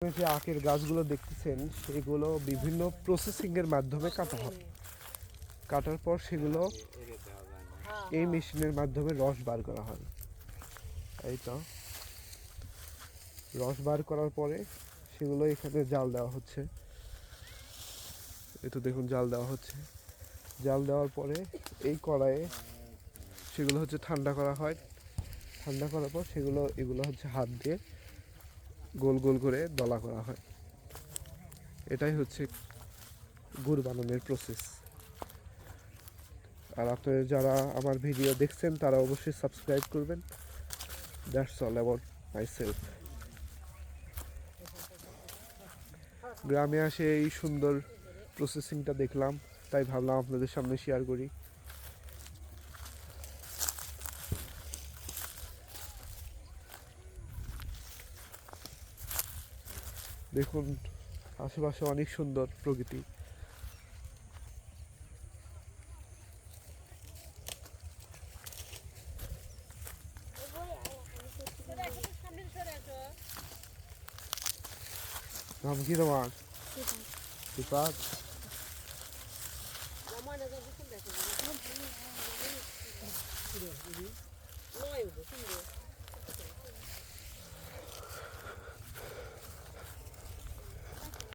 যে আখের গাছগুলো দেখতেছেন সেগুলো বিভিন্ন প্রসেসিংয়ের মাধ্যমে কাটা হয়। কাটার পর সেগুলো এই মেশিনের মাধ্যমে রস বার করা হয়। এই তো রস বার করার পরে সেগুলো এখানে জাল দেওয়া হচ্ছে। এই তো দেখুন জাল দেওয়া হচ্ছে। জাল দেওয়ার পরে এই কড়াইয়ে সেগুলো হচ্ছে ঠান্ডা করা হয়। ঠান্ডা করার পর এগুলো হচ্ছে হাত দিয়ে গোল গোল করে দলা করা হয়। এটাই হচ্ছে গুড় বানানোর প্রসেস। আর আপনারা যারা আমার ভিডিও দেখছেন তারা অবশ্যই সাবস্ক্রাইব করবেন। That's all about my self. গ্রামে আসে এই সুন্দর প্রসেসিংটা দেখলাম, তাই ভাবলাম আপনাদের সামনে শেয়ার করি। দেখুন আশেপাশে অনেক সুন্দর প্রকৃতি। নাম কি তোমার? সিফাত।